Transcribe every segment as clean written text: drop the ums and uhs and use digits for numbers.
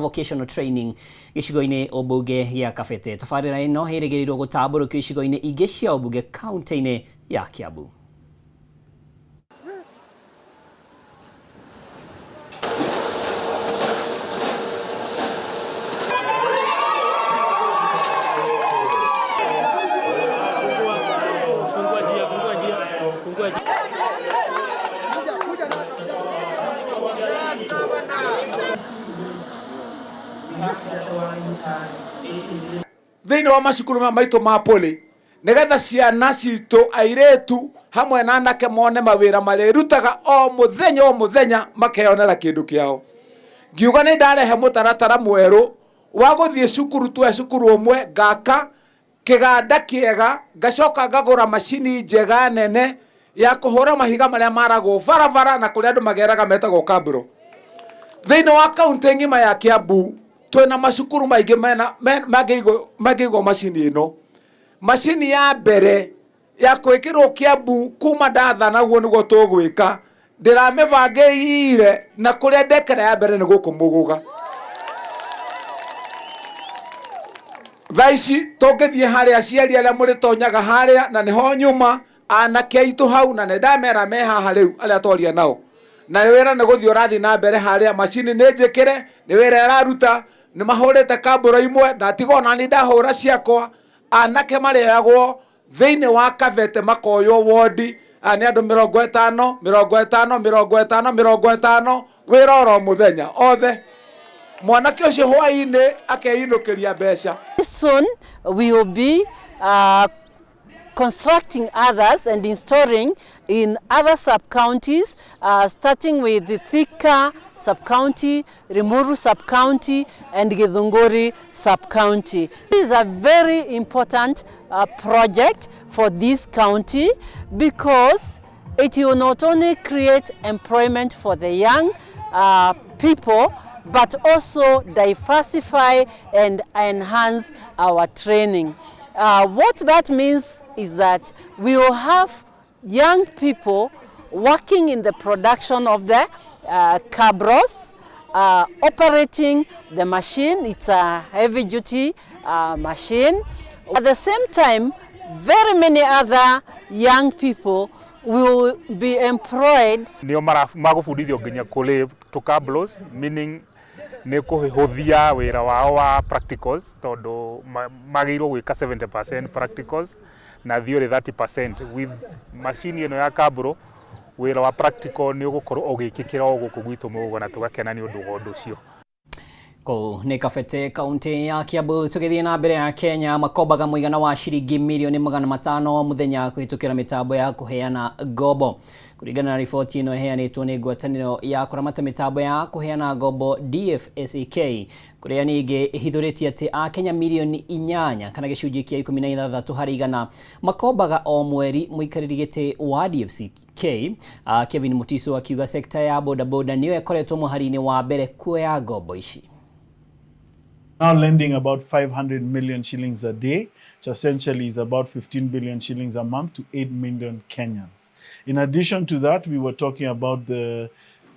vocational training gicigo-ini obunge ya Kabete. Tabarĩra ĩno ĩrĩgĩrĩirwo gũtambũrũkio icigo-ini ingĩ cia obunge kaunti-inĩ ya Kiambu. Thĩinĩ wa macukuru maitũ ma poli nĩgetha ciana citũ airĩtu hamwe na anake mone mawĩra marĩrutaga o mũthenya makeyonera kĩndũ kĩao. Ngiuga nĩ ndarehe mũtaratara mwerũ wa gũthiĩ cukuru cukuru ũmwe ngaka kĩganda kĩega ngacoka ngagũra macini njega nene ya kũhũra mahiga marĩa maragwo barabara na kũrĩa andũ mageraga metagwo kaburo. Thĩinĩ wa kaunti ng'ima ya Kiambu twina macukuru maingĩ magĩigwo macini ĩno. Macini ya mbere ya kwĩkĩrwo Kiambu kuma ndathana guo nĩguo tũgwĩka ndĩramĩbangĩire na kũrĩa ndekera ya mbere nĩ gũkũ Mũgũga. Thaa ici tũngĩthiĩ harĩa aciari arĩa mũrĩtonyaga harĩa na nĩho nyuma anake aitũ hau na nĩndamera me haha rĩu arĩa twaria nao na wĩra nĩ gũthiĩ ũrathiĩ na mbere harĩa macini nĩ njĩkĩre nĩ wĩra ĩraruta nĩ mahũrĩte kaburo imwe ndatigo na nĩ ndahũra ciakwa anake marĩagwo thĩinĩ wa Kabete makoywo wodi nĩ andũ 50 wĩra oro mũthenya othe mwanake ũcio hwaĩ-inĩ akeinũkĩria mbeca. Soon we will be constructing others and installing in other sub-counties, starting with the Thika sub-county, Limuru sub-county, and Githunguri sub-county. This is a very important project for this county because it will not only create employment for the young people, but also diversify and enhance our training. What that means is that we will have young people working in the production of the cabros, operating the machine. It's a heavy duty machine. At the same time, very many other young people will be employed. Nio magũbundithio nginya kũrĩ cabros, meaning nĩ kũhũthia wĩra wao wa practicals tondũ magĩrĩirwo gwĩka 70% practicals na theory 30%. With machine ĩno ya kaburo wĩra wa practical nĩ ũgũkorwo ũgĩkĩkĩra o gũkũ gwitũ Mũgũga na tũgakena nĩ ũndũ wa ũndũ ũcio. Kũu nĩ Kabete kaunti ya Kiambu. Tũgĩthiĩ na mbere ya Kenya makombaga mũigana wa ciringi mirioni 500 mũthenya kũhĩtũkĩra mĩtambo ya kũheana ngombo. Kũringana na riboti ĩno ĩheanĩtwo nĩ ngwatanĩro ya kũramata mĩtambo ya kũheana ngombo DFSAK, kũrĩa ningĩ ĩhithũrĩtie atĩ Akenya mirioni 8 kana gĩcunjĩ kĩa 16 harĩ igana makombaga o mweri. Mũikarĩri gĩtĩ wa DFSAK Kevin Mutiso akiuga sekta ya bodaboda nĩyo ĩkoretwo mũhari-inĩ wa mbere kuoya ngombo ici. Now lending about 500 million shillings a day, which essentially is about 15 billion shillings a month to 8 million Kenyans. In addition to that, we were talking about the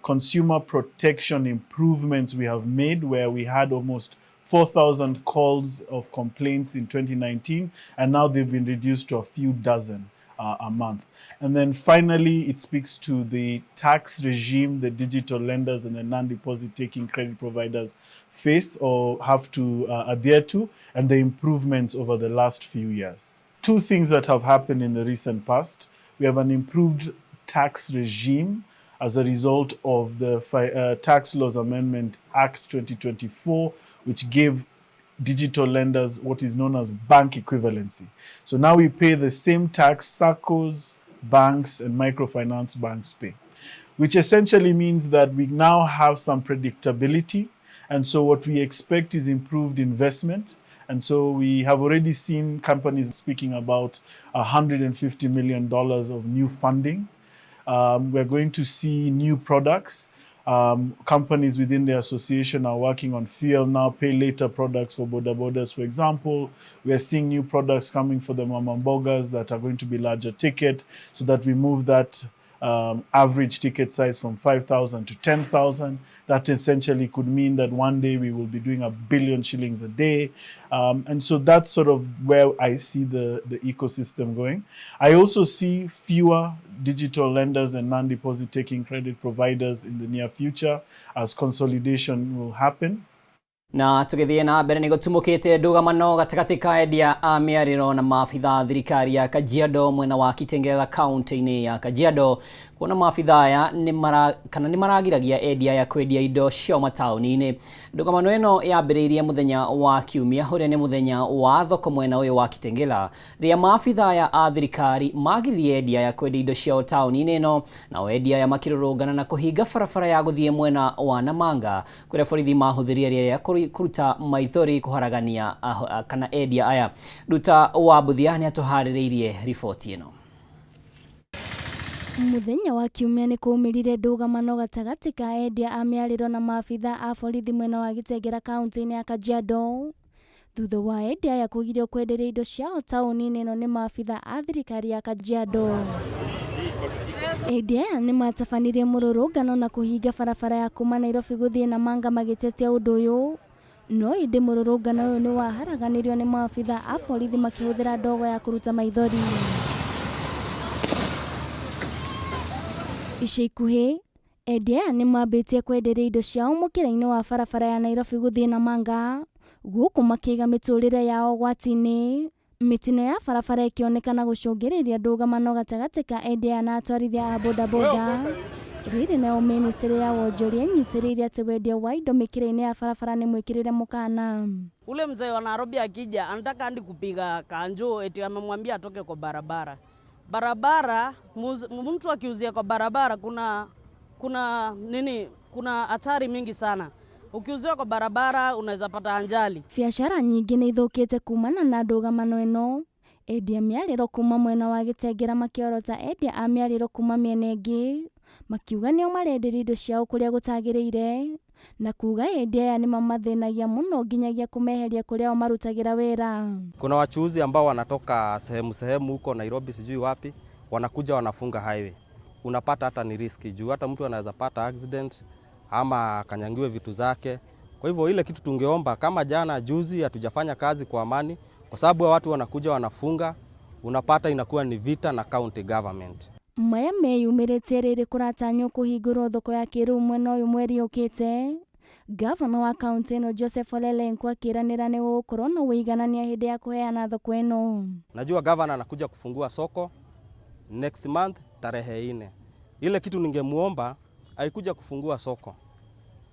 consumer protection improvements we have made, where we had almost 4,000 calls of complaints in 2019, and now they've been reduced to a few dozen a month. And then finally, it speaks to the tax regime the digital lenders and the non-deposit taking credit providers face or have to adhere to, and the improvements over the last few years. Two things that have happened in the recent past. We have an improved tax regime as a result of the Tax Laws Amendment Act 2024, which gave digital lenders what is known as bank equivalency. So now we pay the same tax SACCOs, banks and microfinance banks pay, which essentially means that we now have some predictability. And so what we expect is improved investment. And so we have already seen companies speaking about $150 million of new funding. We're going to see new products. Companies within the association are working on fuel now, pay later products for bodabodas, for example. We are seeing new products coming for the mamambogas that are going to be larger ticket so that we move that average ticket size from 5,000 to 10,000. That essentially could mean that one day we will be doing 1 billion shillings a day. And so that's sort of where I see the ecosystem going. I also see fewer digital lenders and non-deposit taking credit providers in the near future as consolidation will happen. Na tugithie na mbere ni gutumukite ndugamano gatagati ka endia a miariro na maabitha thirikari ya Kajiado mwena wa Kitengela county-ini ya Kajiado kuona maabitha aya ni maragiragia endia ya kwendia indo cio matauni-ini. Ndugamano ino yambiriirie muthenya wa Kiumia huria ni muthenya wa thoko mwena uyu wa Kitengela ria maabitha aya a thirikari magiririe endia ya kwendia indo cio tauni-ini ino na endia ya makirurungana na kuhinga barabara ya guthie mwena wa Namanga kuria borithi mahuthirie ria kuruta maithori kuharagania kana endia aya. Ruta wa Buthia ni atuhaririirie riboti ino. Muthenya wa Kiumia ni kuumirire ndugamano gatagati ka endia a miariro na maabitha a borithi mwena wa Kitengela county-ini ya Kajiado thutha wa endia aya kugirio kwenderia indo ciao tauni-ini ino ni maabitha a thirikari ya Kajiado. Endia aya ni matabanirie mururungano na kuhinga barabara ya kuma Nairobi guthie Namanga magitetia undu uyu. No indi mururungano uyu ni waharaganirio ni maabitha a borithi makihuthira ndogo ya kuruta maithori. Ica ikuhi endia aya ni mambitie kwenderia indo ciao mukira-ini wa barabara ya Nairobi guthie Namanga guku makiga miturire yao gwati-ini. Mitino ya barabara ikionekana gucungiriria ndugamano gatagati ka endia na atwarithia a bodaboda. Riri nao ministry ya wonjoria nyitiriire ati wendia wa indo mikira-ini ya barabara ni mwikirire mukana. Ule mzee wa Nairobi akija anataka andi kupiga kanjo eti amemwambia atoke kwa barabara. Barabara mtu akiuzia kwa barabara kuna hatari mingi sana. Ukiuzia kwa barabara unaweza pata ajali. Biashara nyingi ni ithukite kumana na ndugamano ino. Endia miariro kuma mwena wa Kitengela makiorota endia a miariro kuma miena ingi makiuga nio marenderia indo ciao kuria gutagiriire na kuga endia aya ni mamathinagia muno nginyagia kumeheria kuria marutagira wira. Kuna wachuuzi ambao wanatoka sehemu huko Nairobi sijui wapi wanakuja wanafunga highway. Unapata hata ni riski juu hata mtu anaweza pata accident ama kanyangiwe vitu zake. Kwa hivyo ile kitu tungeomba kama jana juzi hatujafanya kazi kwa amani kwa sababu watu wanakuja wanafunga, unapata inakuwa ni vita na county government. Maya meyumirite riri kuratanywo kuhingurwo thoko ya kiru mwena uyu mweri ukite. Governor wa county ino Joseph Ole Lenku akiranira ni gukorwo na uiganania hindi ya kuheana thoko ino. Najua governor anakuja kufungua soko next month tarehe 4. Ile kitu ningemuomba haikuja kufungua soko.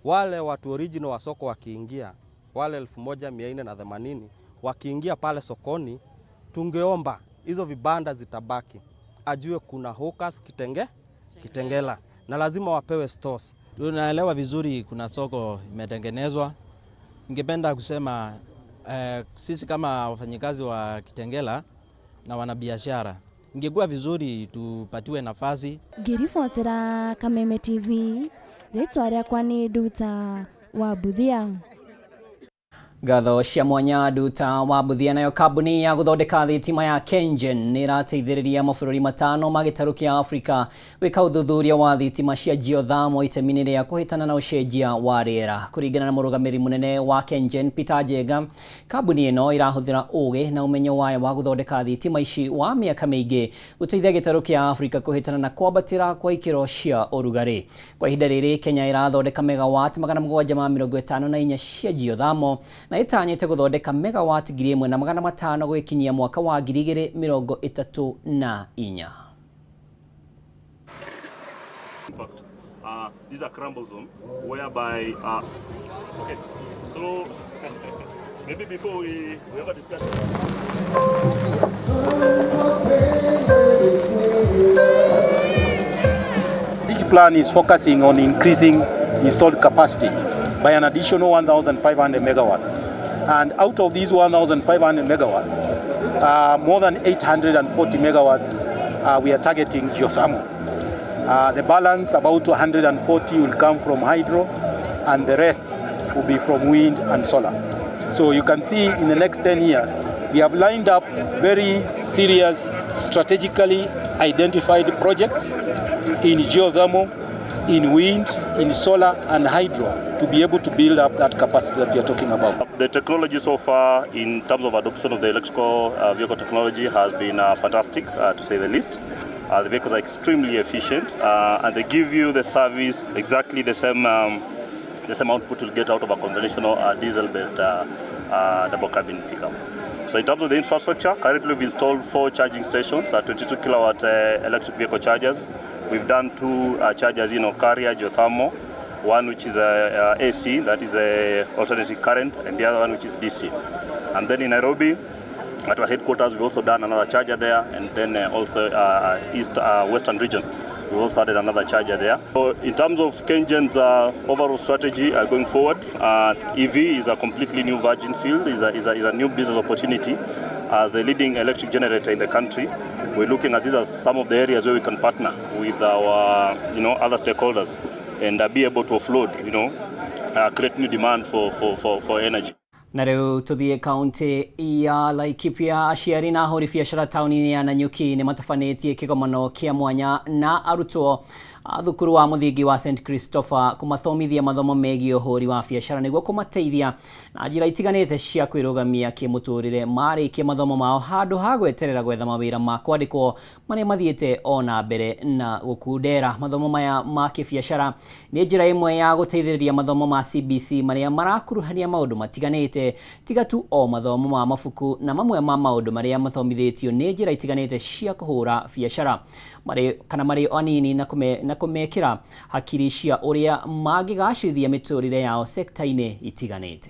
Wale watu original wa soko wakiingia, wale 1480 wakiingia pale sokoni, tungeomba hizo vibanda zitabaki. Ajue kuna hawkers Kitengela na lazima wapewe stores. Tunaelewa vizuri kuna soko imetengenezwa. Ningependa kusema sisi kama wafanyikazi wa Kitengela na wanabiashara ingekuwa vizuri tupatiwe nafasi. Ngirifuatira Kameme TV, ritwa riakwa ni Nduta wa Buthia. Gatho cia mwanya Nduta wa Buthia nayo kambuni ya guthondeka thitima ya KenGen ni irateithĩrĩria mabũrũri matano ma gĩtarũ kĩa Afrika gwĩka ũthuthuria wa thitima cia geothermal itemi-inĩ rĩa kũhĩtana na ũcenjia wa rĩera. Kũringana na mũrũgamĩrĩri mũnene wa KenGen Peter Njenga, kambuni ĩno irahũthĩra ũũgĩ na ũmenyo wayo wa guthondeka thitima ici wa mĩaka mĩingĩ gũteithia gĩtarũ kĩa Afrika kũhĩtana na kwambatĩra kwa ikĩro cia ũrugarĩ. Kwa ihinda rĩrĩ Kenya irathondeka megawatt 754 cia geothermal na itanyite guthondeka megawatt 1,500 gwikinyia mwaka wa 2034. These are crumble zone whereby okay, so maybe before we have a discussion. Each plan is focusing on increasing installed capacity by an additional 1,500 megawatts. And out of these 1,500 megawatts, more than 840 megawatts we are targeting geothermal. The balance, about 140, will come from hydro, and the rest will be from wind and solar. So you can see in the next 10 years, we have lined up very serious, strategically identified projects in geothermal, in wind, in solar and hydro to be able to build up that capacity that we are talking about. The technology so far in terms of adoption of the electrical vehicle technology has been fantastic, to say the least. The vehicles are extremely efficient and they give you the service exactly the same output you'll get out of a conventional diesel-based double cabin pickup. So in terms of the infrastructure, currently we've installed 4 charging stations, 22 kilowatt electric vehicle chargers. We've done 2 chargers in Okaria, geothermal, one which is AC, that is alternating current, and the other one which is DC. And then in Nairobi, at our headquarters, we've also done another charger there, and then also Western region, we also added another charger there. So in terms of KenGen's overall strategy going forward, EV is a completely new virgin field, is a new business opportunity. As the leading electric generator in the country, we're looking at these as some of the areas where we can partner with our other stakeholders and be able to offload, create new demand for energy. Na riu tuthie kaunti ya Laikipia, aciari na ahũri biacara taũni-inĩ ya Nanyuki nĩ matabanĩtie kĩgomano kĩa mwanya na arutwo thukuru wa mũthingi wa St Christopher kumathomithia mathomo megiĩ ũhũri wa biacara nĩguo kũmateithia na njĩra itiganĩte cia kwĩrũgamia kĩmũtũrĩre marĩkia mathomo mao handũ ha gweterera gwetha mawĩra ma kwandĩkwo marĩa mathiĩte ona mbere na gũkundera. Mathomo maya ma kĩbiacara nĩ njĩra ĩmwe ya gũteithĩrĩria mathomo ma CBC marĩa marakuruhania maũndũ matiganĩte tiga tu o mathomo ma mabuku na mamwe ma maũndũ marĩa mathomithĩtio nĩ njĩra itiganĩte cia kũhũra biacara marĩ anini na kumekira hakiri cia ũrĩa mangĩgacĩrithia mĩtũrĩre yao sekta-inĩ itiganĩte.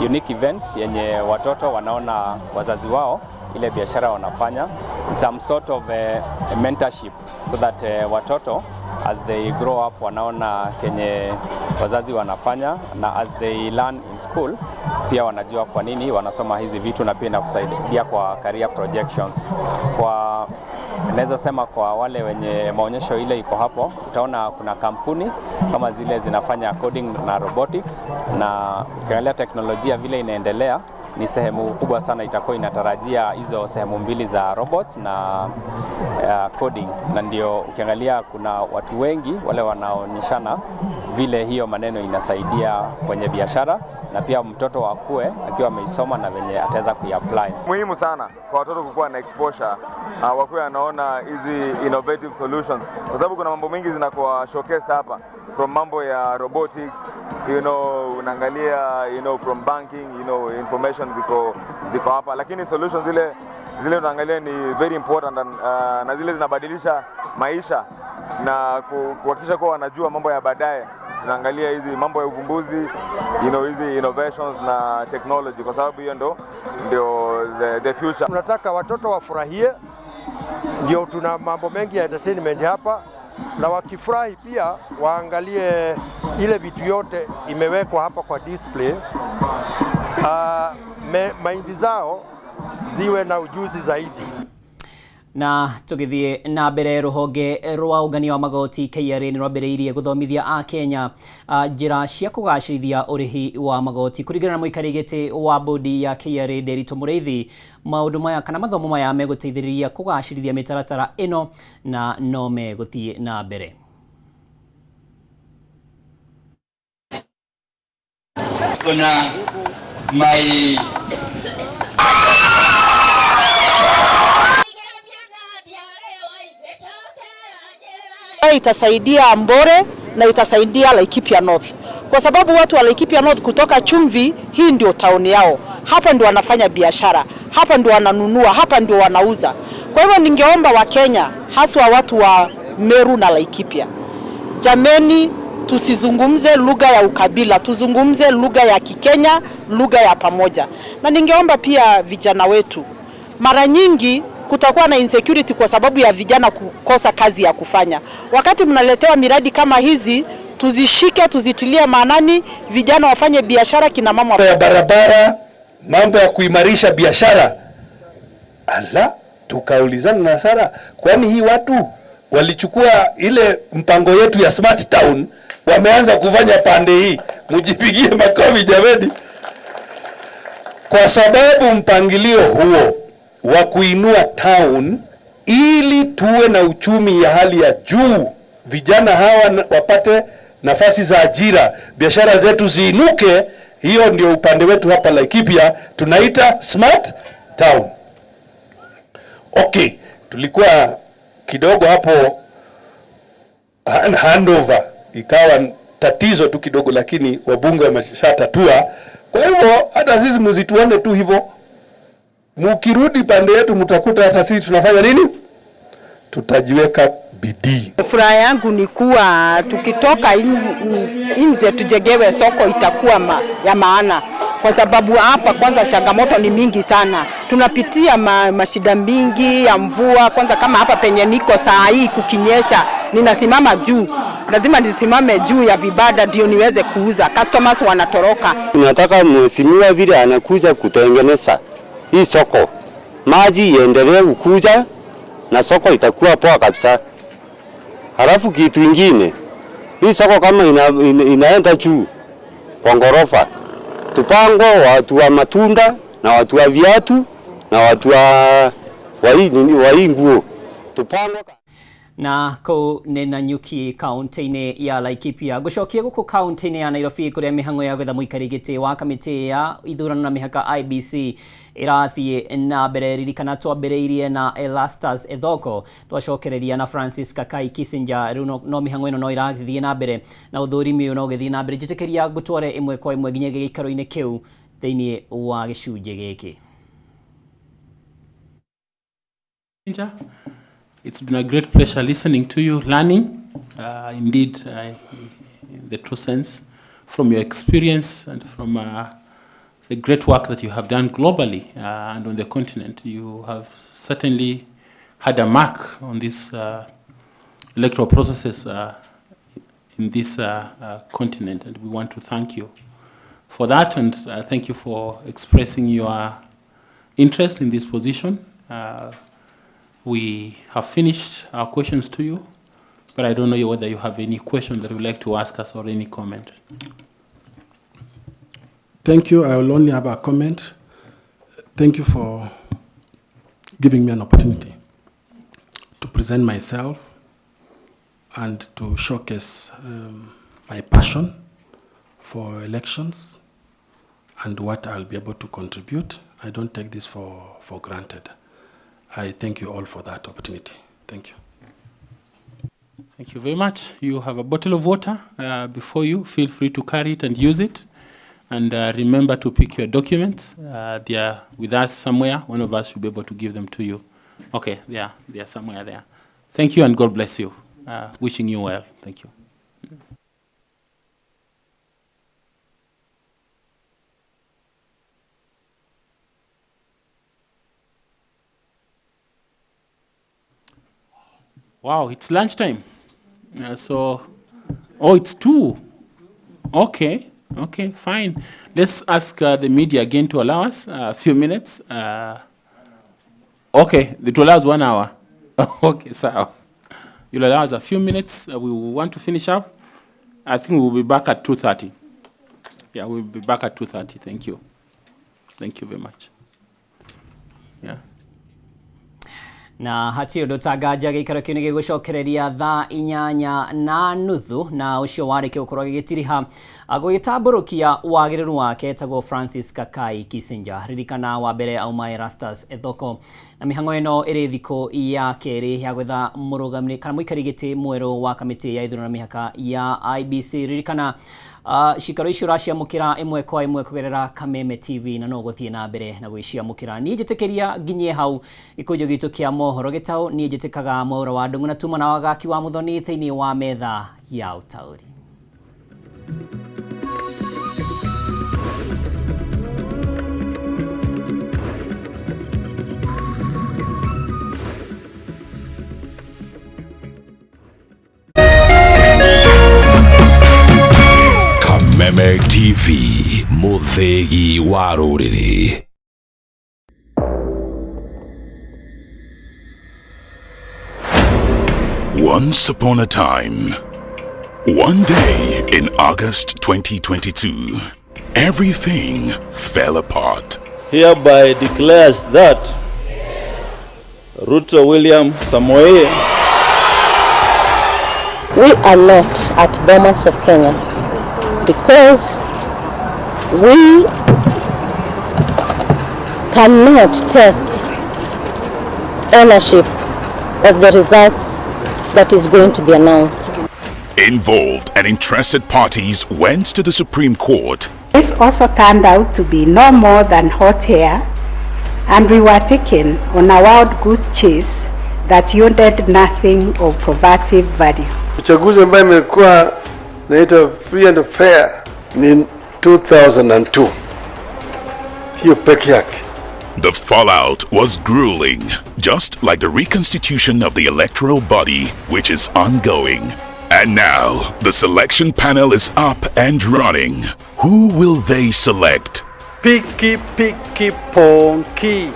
Unique event yenye watoto wanaona wazazi wao ile biashara wanafanya, some sort of a mentorship so that watoto as they grow up wanaona kenye wazazi wanafanya na as they learn in school pia wanajua kwa nini wanasoma hizi vitu na pia inakusaidia kwa career projections. Kwa naweza sema kwa wale wenye maonyesho ile iko hapo, utaona kuna kampuni kama zile zinafanya coding na robotics, na ukiangalia teknolojia vile inaendelea ni sehemu kubwa sana itakuwa inatarajia hizo sehemu mbili za robots na coding, na ndio ukiangalia kuna watu wengi wale wanaonyeshana vile hiyo maneno inasaidia kwenye biashara na pia mtoto wakue akiwa ameisoma na venye ataweza kuiapply. Muhimu sana kwa watoto kukuwa na exposure, wakue anaona hizi innovative solutions kwa sababu kuna mambo mengi zinakuwa showcased hapa, from mambo ya robotics, unaangalia from banking, information ziko hapa, lakini solutions zile unaangalia ni very important na zile zinabadilisha maisha na kuhakikisha kuwa wanajua mambo ya baadaye. Tunaangalia hizi mambo ya uvumbuzi, hizi innovations na technology kwa sababu hiyo ndio the future. Tunataka watoto wafurahie, ndio tuna mambo mengi ya entertainment hapa, na wakifurahi pia waangalie ile vitu yote imewekwa hapa kwa display. Maindi zao ziwe na ujuzi zaidi. Na tugithie na mbere ruhonge rwa ungania wa magoti KRA ni rwambĩrĩirie gũthomithia a Kenya njĩra cia kũgacĩrithia ũrĩhi wa magoti kũringana na mũikarĩri gĩtĩ wa bodi ya KRA Nderitu Mũrĩithi. Maũndũ maya kana mathomo maya megũteithĩrĩria kũgacĩrithia mĩtaratara ĩno na no megũthiĩ na mbere. Itasaidia Mbore na itasaidia Laikipia North, kwa sababu watu wa Laikipia North kutoka Chumvi, hii ndio tauni yao, hapa ndio wanafanya biashara, hapa ndio wananunua, hapa ndio wanauza. Kwa hivyo ningeomba wa Kenya, haswa watu wa Meru na Laikipia, jameni, tusizungumze lugha ya ukabila, tuzungumze lugha ya Kikenya, lugha ya pamoja. Na ningeomba pia vijana wetu, mara nyingi kutakuwa na insecurity kwa sababu ya vijana kukosa kazi ya kufanya. Wakati mnaletewa miradi kama hizi, tuzishike, tuzitilie maanani, vijana wafanye biashara, kina mama ya barabara, mambo ya kuimarisha biashara. tukaulizana na Sara, kwani hii watu walichukua ile mpango yetu ya Smart Town wameanza kufanya pande hii? Mjipigie makofi jameni, kwa sababu mpangilio huo wa kuinua town ili tuwe na uchumi ya hali ya juu, vijana hawa wapate nafasi za ajira, biashara zetu ziinuke. Hiyo ndio upande wetu hapa Laikipia tunaita Smart Town. Okay, tulikuwa kidogo hapo handover ikawa tatizo tu kidogo, lakini wabunge wameshatatua. Kwa hivyo hata sisi mzituone tu hivyo, mukirudi pande yetu mtakuta hata sisi tunafanya nini, tutajiweka bidii. Furaha yangu ni kuwa tukitoka nje tujengewe soko itakuwa ya maana, kwa sababu hapa kwanza changamoto ni mingi sana. Tunapitia mashida mingi ya mvua. Kwanza kama hapa penye niko saa hii kukinyesha, ninasimama juu, lazima nisimame juu ya vibada ndio niweze kuuza. Customers wanatoroka. Tunataka mheshimiwa vile anakuja kutengeneza hii soko, maji iendelee kukuja na soko itakuwa poa kabisa. Halafu kitu kingine, hii soko kama inaenda juu kwa ngorofa, tupango watu wa matunda na watu wa viatu na watu wa hii nguo tupango. Na ko nena nyuki kaunti-inĩ ya Laikipia gucokia guku kaunti-inĩ ya Nairobi kuria mihango ya gwetha muikarigiti wa kamiti ya ithurano na mihaka IBC irathie na mbere. Ririkana twambĩrĩirie na Elastus Ethoko, twacokereria na Francis Kakai Kissinger. Riu no mihango ĩno no irathie na mbere na uthurimi no gĩthie na mbere. Njĩtĩkĩria ngũtware imwe kwa imwe nginya gĩikaro-inĩ kĩu thĩinĩ wa gĩcunjĩ gĩkĩ. It's been a great pleasure listening to you, learning, indeed, in the true sense, from your experience and from the great work that you have done globally and on the continent. You have certainly had a mark on these electoral processes in this continent, and we want to thank you for that, and thank you for expressing your interest in this position. We have finished our questions to you, but I don't know whether you have any question that you would like to ask us or any comment. Thank you. I will only have a comment. Thank you for giving me an opportunity to present myself and to showcase my passion for elections and what I'll be able to contribute. I don't take this for granted. I thank you all for that opportunity. Thank you. Thank you very much. You have a bottle of water before you. Feel free to carry it and use it. And remember to pick your documents. They are with us somewhere. One of us should be able to give them to you. Okay, they are somewhere there. Thank you and God bless you. Wishing you well. Thank you. Wow, it's lunchtime. It's 2. Okay, fine. Let's ask the media again to allow us a few minutes. Okay, it will allow us 1 hour. Okay, so you'll allow us a few minutes. We will want to finish up. I think we'll be back at 2:30. Yeah, we'll be back at 2:30. Thank you. Thank you very much. Yeah. Na hati undu tangaja gikaro kiu ni gigucokereria thaa 8:30 na ucio warike ukorwo gigitiriha agugitamburukia wagiriru wake tagwo Francis Kakai Kissinger. Ririkana wa mbere auma Erastus Ethoko na mihango ino iri thiko ya keri ya gwetha murugamire kana muikarigiti mweru wa kamiti ya ithurano na mihaka ya IBC. Ririkana shikaro icio raciamukira imwe kwa imwe kugerera Kameme TV na no guthie na mbere na gwiciamukira. Nie njitikiria nginye hau ikujo gitu kia mohoro gitau nie njitikaga mohoro wa ndungu na tuma na wagaki wa muthoni thiini wa metha ya utauri. Kameme TV, muthegi wa ruriri. Once upon a time, one day in August 2022, everything fell apart. Hereby declares that Ruto William Samoei. We are not at Bomas of Kenya because we cannot take ownership of the results that is going to be announced. Involved and interested parties went to the Supreme Court. This also turned out to be no more than hot air, and we were taken on a wild goose chase that yielded nothing of probative value. Uchaguzi ambayo imekuwa naitwa free and fair ni 2002. Hiyo peke yake. The fallout was grueling, just like the reconstitution of the electoral body, which is ongoing. And now, the selection panel is up and running. Who will they select? Piki piki ponki.